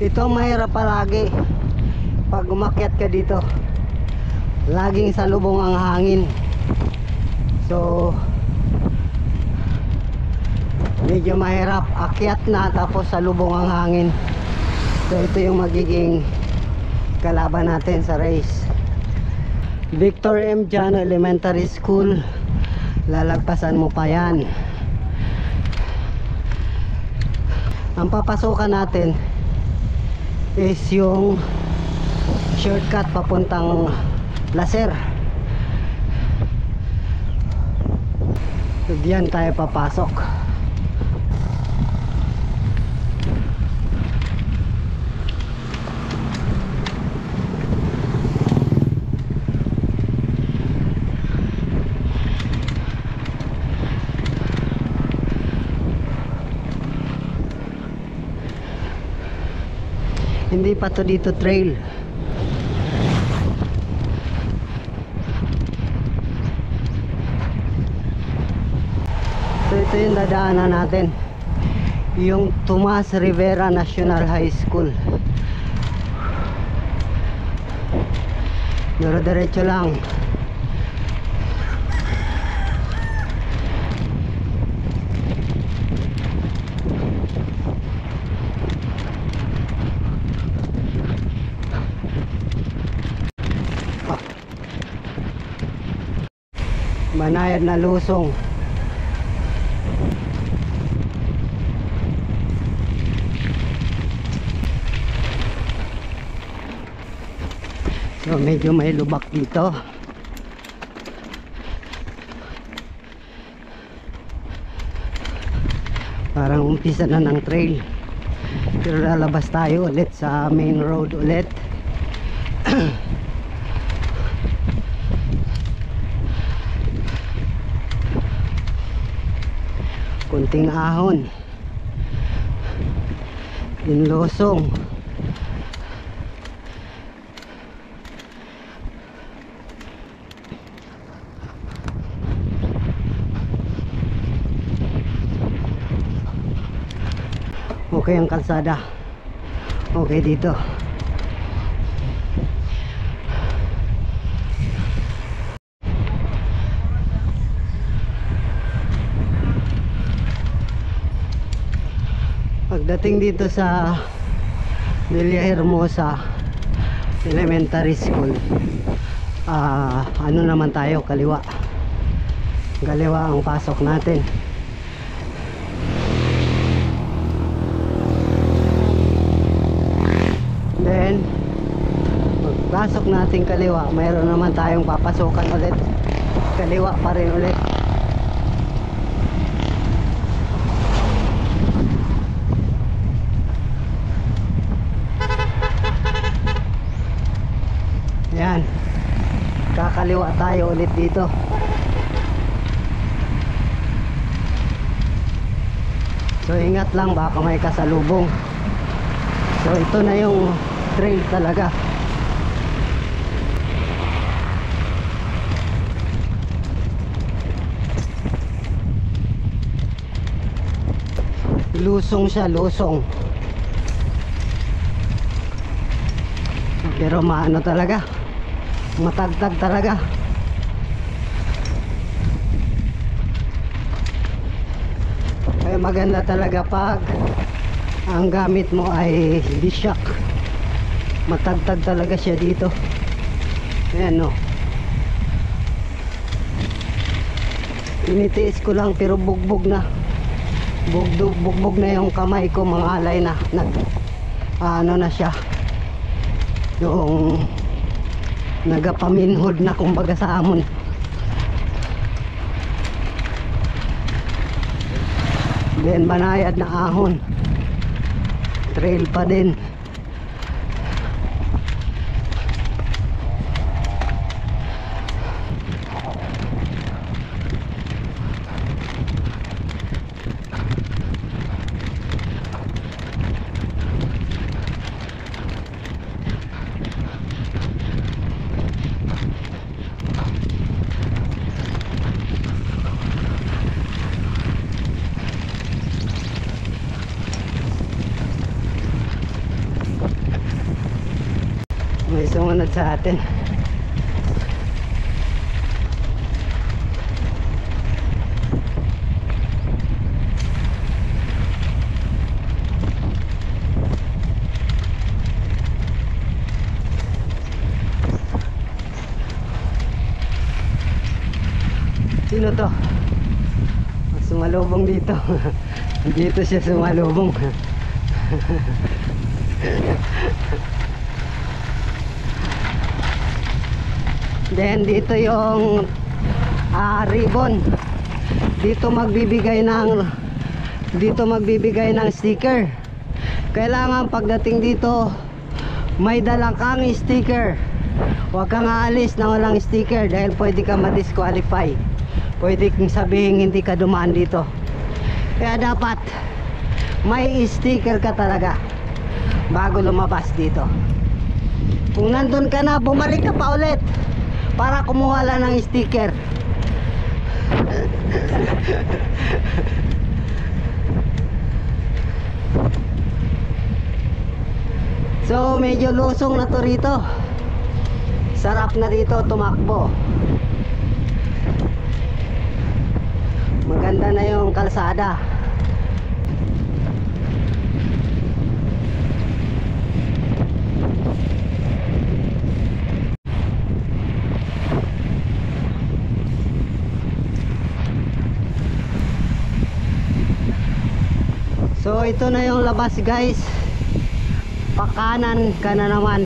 Ito ang mahirap palagi pag umakyat ka dito, laging salubong ang hangin. So medyo mahirap akyat na tapos salubong ang hangin. So ito yung magiging kalaban natin sa race. Victor M. Jano Elementary School, lalagpasan mo pa yan. Ang papasukan natin is yung shortcut papuntang Laser. So diyan tayo papasok. Hindi pa to dito trail. So ito yung dadaanan natin, yung Tomas Rivera National High School. Diretso lang. Banayad na lusong. So medyo may lubak dito. Parang umpisa na ng trail. Pero lalabas tayo ulit sa main road ulit. Kunting ahon, inlosong. Okay ang kalsada. Okay dito. Pagdating dito sa Villahermosa Elementary School, ano naman tayo, kaliwa. Kaliwa ang pasok natin. Then pagpasok natin kaliwa, mayroon naman tayong papasukan ulit. Kaliwa pa rin ulit. Yan, kakaliwa tayo ulit dito. So ingat lang, baka may kasalubong. So ito na yung trail talaga. Lusong siya, lusong. Pero maano talaga, matagtag talaga. Kaya maganda talaga pag ang gamit mo ay D-Shock. Matagtag talaga siya dito. Ayan, no. Tinitiis ko lang pero bugbog na. Bugbog na yung kamay ko, mga alay na. Ano na siya, yung nagapaminhod na kumbaga sa amon. Then banayad na ahon, trail pa din. sumunod sa atin. Sino to? Sumalubong dito. Dito siya sumalubong. Then dito yung ribbon. Dito magbibigay ng sticker. Kailangan pagdating dito may dala kang sticker. Huwag kang aalis na walang sticker dahil pwede ka ma-disqualify. Pwede kong sabihin hindi ka dumaan dito. Kaya dapat may sticker ka talaga bago lumabas dito. Kung nandun ka na, bumalik ka pa ulit para kumuha lang ng sticker. So medyo lusong na to rito. Sarap na dito tumakbo. Maganda na yung kalsada. So ito na yung labas guys. Pakanan ka na naman.